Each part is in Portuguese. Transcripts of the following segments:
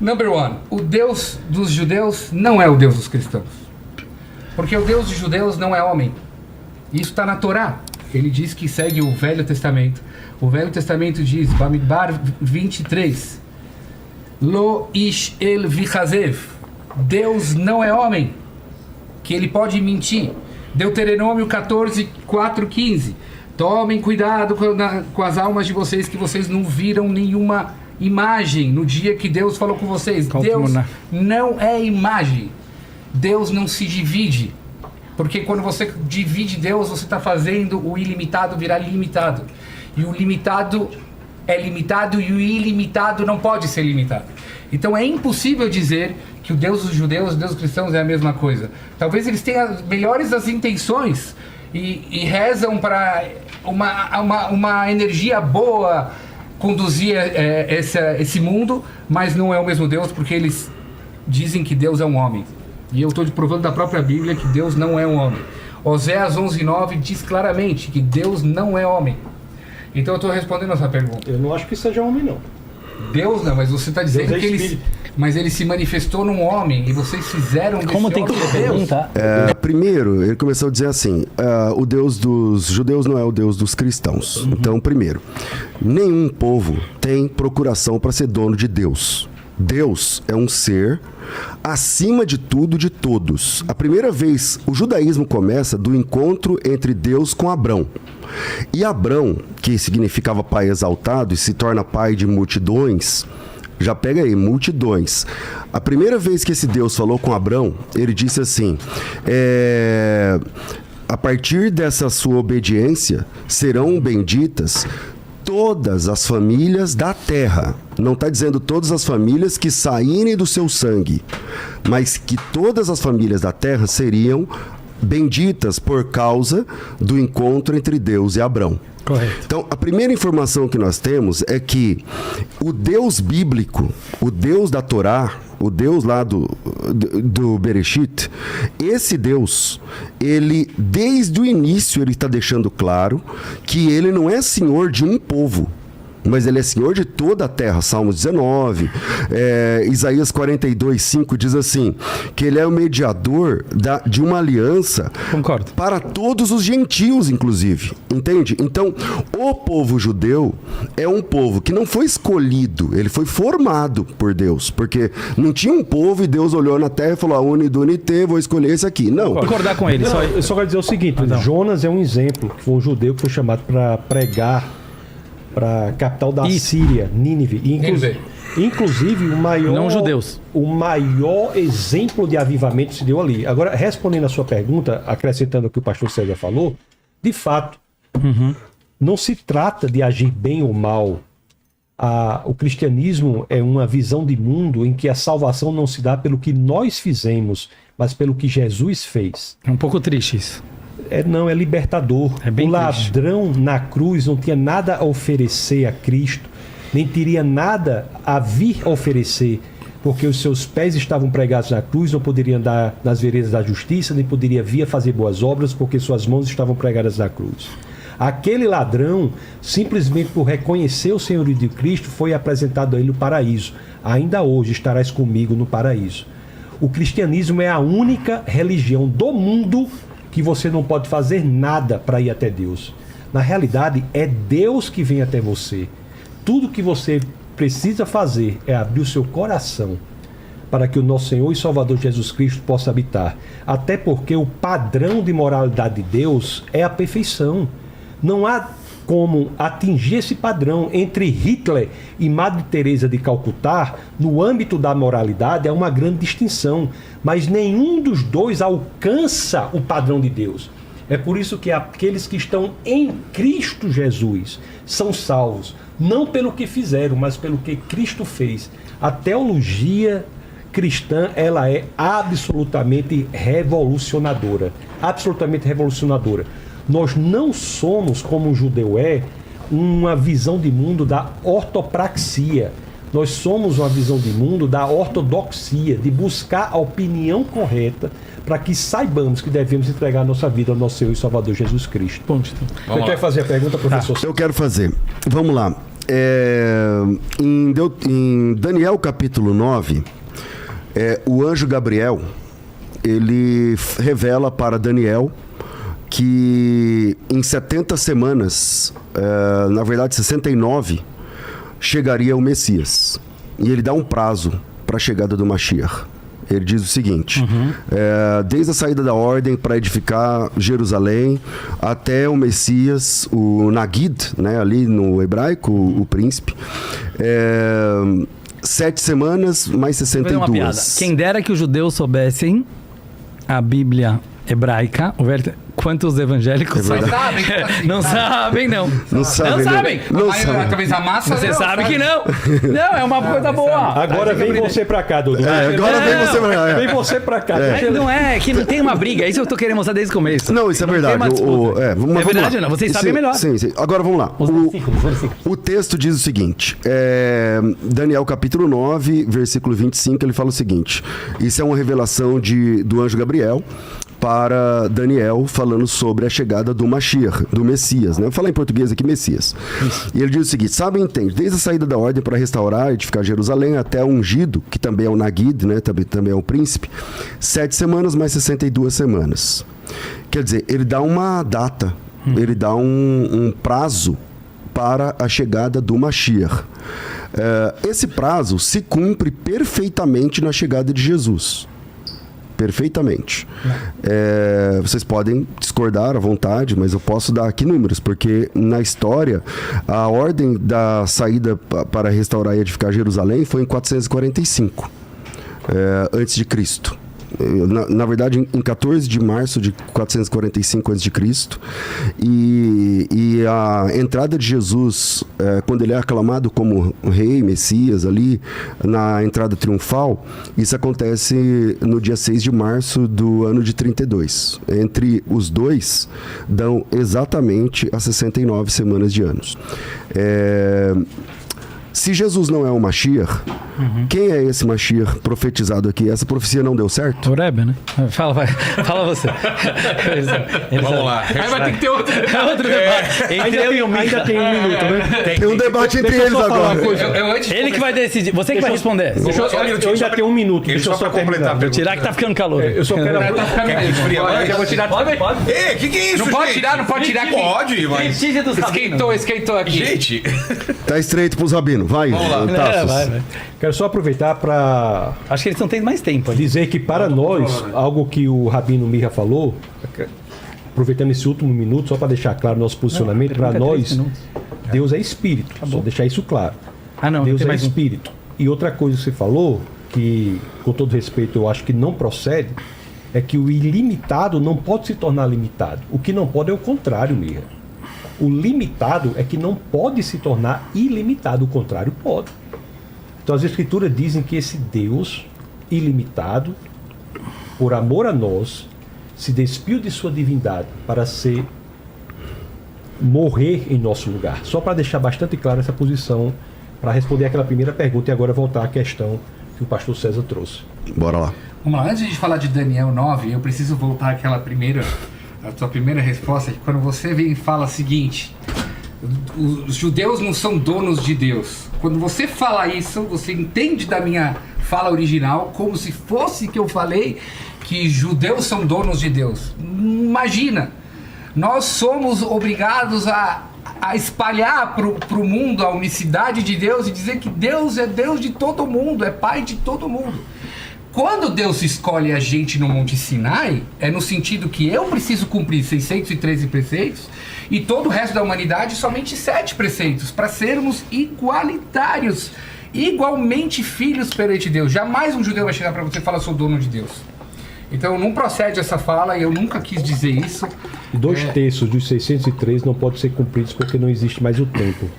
Number one, o Deus dos judeus não é o Deus dos cristãos. Porque o Deus dos judeus não é homem. Isso está na Torá. Ele diz que segue o Velho Testamento. O Velho Testamento diz, Bamidbar 23, Lo ish el vichazev. Deus não é homem, que ele pode mentir. Deuteronômio 14, 4, 15. Tomem cuidado com as almas de vocês, que vocês não viram nenhuma imagem no dia que Deus falou com vocês. Deus não é imagem. Deus não se divide. Porque quando você divide Deus, você está fazendo o ilimitado virar limitado. E o limitado é limitado e o ilimitado não pode ser limitado. Então é impossível dizer que o Deus dos judeus e o Deus dos cristãos é a mesma coisa. Talvez eles tenham as melhores das intenções e rezam para uma energia boa conduzir esse mundo, mas não é o mesmo Deus, porque eles dizem que Deus é um homem. E eu estou provando da própria Bíblia que Deus não é um homem. Oséias 11:9 diz claramente que Deus não é homem. Então eu estou respondendo essa pergunta. Eu não acho que seja homem, não. Deus não, mas você está dizendo Deus é que ele se manifestou num homem e vocês fizeram desse Como tem que homem perguntar? Primeiro, ele começou a dizer assim, o Deus dos judeus não é o Deus dos cristãos. Então, primeiro, nenhum povo tem procuração para ser dono de Deus. Deus é um ser acima de tudo, de todos. A primeira vez, o judaísmo começa do encontro entre Deus com Abrão. E Abrão, que significava pai exaltado e se torna pai de multidões, já pega aí, multidões. A primeira vez que esse Deus falou com Abrão, ele disse assim, a partir dessa sua obediência, serão benditas todas as famílias da terra. Não está dizendo todas as famílias que saírem do seu sangue, mas que todas as famílias da terra seriam benditas por causa do encontro entre Deus e Abrão. Correto. Então, a primeira informação que nós temos é que o Deus bíblico, o Deus da Torá, o Deus lá do Bereshit, esse Deus, ele, desde o início, ele está deixando claro que ele não é senhor de um povo, mas ele é senhor de toda a terra. Salmos 19, Isaías 42:5 diz assim, que ele é o mediador de uma aliança. Concordo. Para todos os gentios, inclusive, entende? Então, o povo judeu é um povo que não foi escolhido, ele foi formado por Deus, porque não tinha um povo e Deus olhou na terra e falou, unidunité, vou escolher esse aqui. Não. Concordar com ele. Não, eu só quero dizer o seguinte, Jonas é um exemplo, que foi um judeu que foi chamado para pregar para a capital da Síria, Nínive. Inclusive, o maior... Não judeus. O maior exemplo de avivamento se deu ali. Agora, respondendo a sua pergunta, acrescentando o que o pastor César falou, de fato, não se trata de agir bem ou mal. O cristianismo é uma visão de mundo em que a salvação não se dá pelo que nós fizemos, mas pelo que Jesus fez. É um pouco triste isso. Não, é libertador. É bem o ladrão na cruz não tinha nada a oferecer a Cristo, nem teria nada a vir a oferecer, porque os seus pés estavam pregados na cruz, não poderia andar nas veredas da justiça, nem poderia vir a fazer boas obras, porque suas mãos estavam pregadas na cruz. Aquele ladrão, simplesmente por reconhecer o senhorio de Cristo, foi apresentado a ele no paraíso. Ainda hoje estarás comigo no paraíso. O cristianismo é a única religião do mundo que você não pode fazer nada para ir até Deus. Na realidade, é Deus que vem até você. Tudo que você precisa fazer é abrir o seu coração para que o nosso Senhor e Salvador Jesus Cristo possa habitar. Até porque o padrão de moralidade de Deus é a perfeição. Não há como atingir esse padrão. Entre Hitler e Madre Teresa de Calcutá, no âmbito da moralidade, há uma grande distinção, mas nenhum dos dois alcança o padrão de Deus. É por isso que aqueles que estão em Cristo Jesus são salvos, não pelo que fizeram, mas pelo que Cristo fez. A teologia cristã, ela é absolutamente revolucionadora, absolutamente revolucionadora. Nós não somos, como o judeu é, uma visão de mundo da ortopraxia. Nós somos uma visão de mundo da ortodoxia, de buscar a opinião correta para que saibamos que devemos entregar a nossa vida ao nosso Senhor e Salvador Jesus Cristo. Ponto. Você quer fazer a pergunta, professor? Eu quero fazer. Vamos lá. Em Daniel capítulo 9, o anjo Gabriel, ele revela para Daniel que em 70 semanas, na verdade 69, chegaria o Messias. E ele dá um prazo para a chegada do Mashiach. Ele diz o seguinte: desde a saída da ordem para edificar Jerusalém até o Messias, o Nagid, né, ali no hebraico, o príncipe, 7 semanas mais 62. Vou fazer uma piada. Quem dera que os judeus soubessem a Bíblia hebraica, quantos evangélicos É sabem? Não sabem, não. Não sabem. Não sabem. Talvez a massa. Você não, sabe que não. Não, é uma coisa boa. Agora vem você pra cá, Dudu. Agora vem você pra cá. Vem você pra cá. Não é que não tem uma briga. É isso que eu tô querendo mostrar desde o começo. Não, isso é verdade. Tem uma disputa. É verdade, lá. não. Vocês sabem melhor. Sim. Agora vamos lá. Os versículos. O texto diz o seguinte, Daniel capítulo 9, versículo 25, ele fala o seguinte: isso é uma revelação do anjo Gabriel para Daniel, falando sobre a chegada do Mashiach, do Messias, né? Vou falar em português aqui, Messias. E ele diz o seguinte: sabe e entende, desde a saída da ordem para restaurar e edificar Jerusalém até o ungido, que também é o Nagid, né? Também é o príncipe, 7 semanas mais 62 semanas. Quer dizer, ele dá uma data, ele dá um prazo para a chegada do Mashiach. Esse prazo se cumpre perfeitamente na chegada de Jesus. Perfeitamente. Vocês podem discordar à vontade, mas eu posso dar aqui números, porque na história a ordem da saída para restaurar e edificar Jerusalém foi em 445 antes de Cristo. Na verdade, em 14 de março de 445 a.C. E a entrada de Jesus, quando ele é aclamado como rei, Messias, ali na entrada triunfal, isso acontece no dia 6 de março do ano de 32. Entre os dois, dão exatamente as 69 semanas de anos. Se Jesus não é o Mashiach, quem é esse Mashiach profetizado aqui? Essa profecia não deu certo? O Rebbe, né? Fala você. Vamos lá. Aí vai ter que ter outro. Outro debate. Ainda tem um minuto, né? Tem um debate entre eles agora. Ele que vai decidir. Você que vai responder. Eu ainda tenho um minuto. Deixa eu só completar. terminar. Tirar que tá ficando calor. Eu só quero... Eu vou tirar. Pode. Ei, que é isso, Não pode gente? tirar, não pode tirar. Pode, mas... Esquentou aqui. Gente, Tá estreito pros rabinos. Vai, Tassos. Vai. Quero só aproveitar para Acho que eles estão tendo mais tempo ali. dizer que para nós, algo que o Rabino Mirra falou, aproveitando esse último minuto, só para deixar claro nosso posicionamento, para 33 nós, minutos. Deus é espírito. Só deixar isso claro. Não. Deus tem é mais um. espírito. E outra coisa que você falou, que com todo respeito eu acho que não procede, é que o ilimitado não pode se tornar limitado. O que não pode é o contrário, Mirra. O limitado é que não pode se tornar ilimitado, o contrário pode. Então as escrituras dizem que esse Deus ilimitado, por amor a nós, se despiu de sua divindade para morrer em nosso lugar. Só para deixar bastante clara essa posição, para responder aquela primeira pergunta e agora voltar à questão que o pastor César trouxe. Bora lá. Vamos lá, antes de falar de Daniel 9, eu preciso voltar àquela a tua primeira resposta, que quando você vem e fala o seguinte: os judeus não são donos de Deus. Quando você fala isso, você entende da minha fala original como se fosse que eu falei que judeus são donos de Deus. Imagina, nós somos obrigados a espalhar para o mundo a unicidade de Deus e dizer que Deus é Deus de todo mundo, é Pai de todo mundo. Quando Deus escolhe a gente no Monte Sinai, é no sentido que eu preciso cumprir 613 preceitos e todo o resto da humanidade somente 7 preceitos, para sermos igualitários, igualmente filhos perante Deus. Jamais um judeu vai chegar para você e falar: sou dono de Deus. Então não procede essa fala, e eu nunca quis dizer isso. 2 terços dos 603 não podem ser cumpridos porque não existe mais o tempo.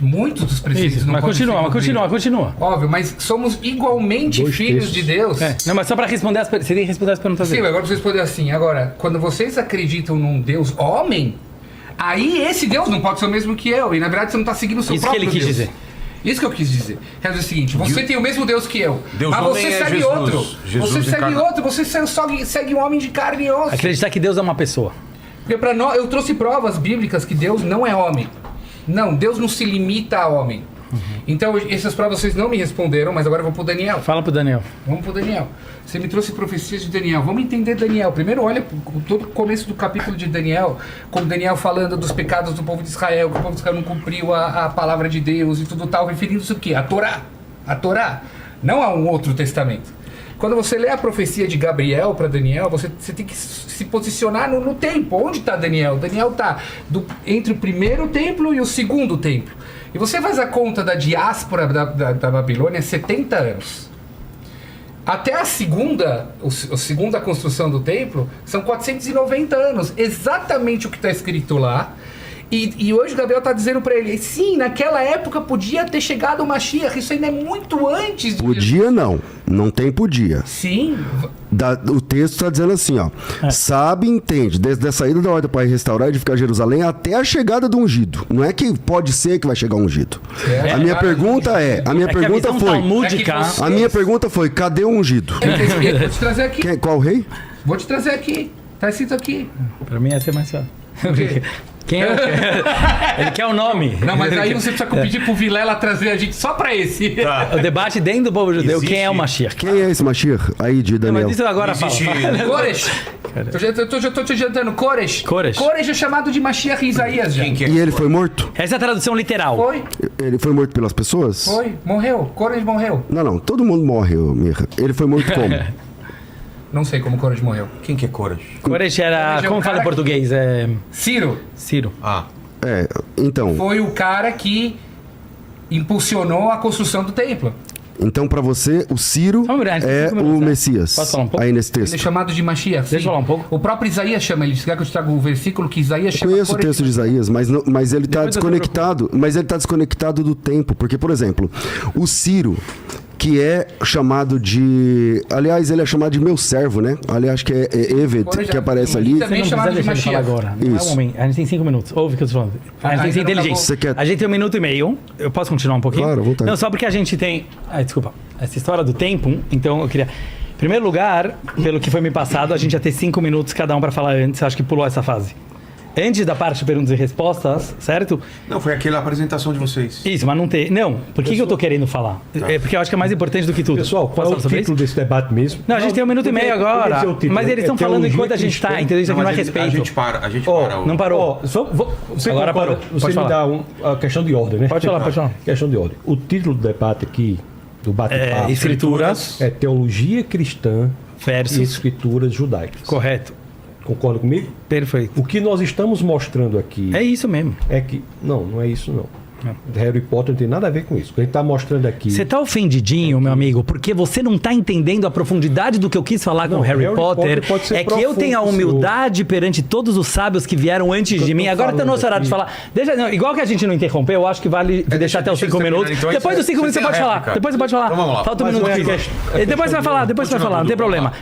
Muitos dos preceitos não Mas podem ser continua. cumpridos. Óbvio, mas somos igualmente 2 filhos terços. de Deus. Não, mas só para responder você tem que responder as perguntas Sim, dele. agora vocês podem assim. Agora, quando vocês acreditam num Deus homem, aí esse Deus não pode ser o mesmo que eu. E na verdade você não está seguindo o seu Isso que próprio ele quis Deus. dizer. Isso que eu quis dizer. Quer dizer o seguinte: você tem o mesmo Deus que eu, Deus mas homem você é segue Jesus. outro. Jesus Você segue encarnado. outro, você segue um homem de carne e osso. Acreditar que Deus é uma pessoa. Porque para nós, eu trouxe provas bíblicas que Deus não é homem. Não, Deus não se limita a homem. Então, essas provas vocês não me responderam, mas agora eu vou pro Daniel. Fala pro Daniel. Vamos pro Daniel. Você me trouxe profecias de Daniel. Vamos entender Daniel. Primeiro, olha todo o começo do capítulo de Daniel, com Daniel falando dos pecados do povo de Israel, que o povo de Israel não cumpriu a palavra de Deus e tudo tal, referindo-se ao quê? A Torá. A Torá. Não a um outro testamento. Quando você lê a profecia de Gabriel para Daniel, você tem que se posicionar no tempo. Onde está Daniel? Daniel está entre o primeiro templo e o segundo templo. E você faz a conta da diáspora da Babilônia, 70 anos. Até a segunda construção do templo, são 490 anos. Exatamente o que está escrito lá. E hoje o Gabriel está dizendo para ele, sim, naquela época podia ter chegado o Mashiach, isso ainda é muito antes de... Podia não tem podia. Sim. O texto está dizendo assim, ó. Sabe, entende, desde a saída da ordem para restaurar e edificar Jerusalém até a chegada do ungido. Não é que pode ser que vai chegar um ungido. A minha pergunta talmúdica... A minha pergunta foi, cadê o ungido? Vou te trazer aqui. Qual rei? Vou te trazer aqui. Tá escrito aqui. Pra mim ia ser mais fácil. Quem é? Ele quer o nome. Não, mas aí você precisa pedir pro Vilela trazer a gente só pra esse. O debate dentro do povo judeu, quem é o Mashiach? Quem é esse Mashiach? Aí, de Daniel. Mas isso agora fala. Koresh. Eu tô te adiantando. Koresh. Koresh é chamado de Mashiach em Isaías já. E ele foi morto? Essa é a tradução literal. Foi. Ele foi morto pelas pessoas? Foi. Morreu. Koresh morreu. Não. Todo mundo morre, Mirra. Ele foi morto como? Não sei como Koresh morreu. Quem que é Koresh? Koresh era... Koresh é Como um fala em cara português? Ciro. Ah. Então... Foi o cara que impulsionou a construção do templo. Então, pra você, o Ciro é o Messias. Posso falar um pouco? Aí nesse texto. Ele é chamado de Mashiach. Deixa eu falar um pouco. O próprio Isaías chama ele. Se quer que eu te traga o versículo que Isaías chama... Eu conheço o texto de Isaías, mas ele está desconectado. Mas ele está desconectado do tempo. Porque, por exemplo, o Ciro, que é chamado de... Aliás, ele é chamado de meu servo, né? Aliás, acho que é Eved, que aparece ali. Também Você não chamado precisa de deixar ele falar Mashiach. agora. Não é Isso. um homem. A gente tem 5 minutos. Ouve o que eu tô falando. A gente tem que ser ainda não inteligente. Você quer- A gente tem 1 minuto e meio. Eu posso continuar um pouquinho? Claro, à vontade. Não, só porque a gente tem... desculpa. Essa história do tempo, então eu queria... Em primeiro lugar, pelo que foi me passado, a gente ia ter 5 minutos cada um para falar antes. Acho que pulou essa fase. Antes da parte de perguntas e respostas, certo? Não, foi aquela apresentação de vocês. Isso, mas não tem... Não, por que eu tô querendo falar? É porque eu acho que é mais importante do que tudo. Pessoal, qual é Posso o falar sobre título isso? desse debate mesmo? Não, a gente tem 1 minuto e meio agora. Mas eles estão falando enquanto a gente tá, entendeu? Isso aqui não é respeito. A gente para. Não parou. Você Agora concorda? parou. Você Pode me falar. dá a questão de ordem, né? Pode falar. Questão de ordem. O título do debate aqui, do bate-papo, Escrituras é Teologia Cristã e versus... Escrituras Judaicas. Correto. Concorda comigo? Perfeito. O que nós estamos mostrando aqui É isso mesmo. é que... Não é isso não. Harry Potter não tem nada a ver com isso. O que a gente está mostrando aqui... Você tá ofendidinho, meu amigo, porque você não tá entendendo a profundidade do que eu quis falar com o Harry Potter. pode ser É que eu tenho a profundo, humildade perante todos os sábios que vieram antes de mim. Agora tá no nosso horário de falar. Igual que a gente não interrompeu, eu acho que vale deixar até os 5 minutos. então Depois dos 5 minutos você pode falar. réplica. Depois você pode falar. Então vamos lá. Falta 1 Mas minuto não é e 15. questão Depois você vai falar, não tem problema.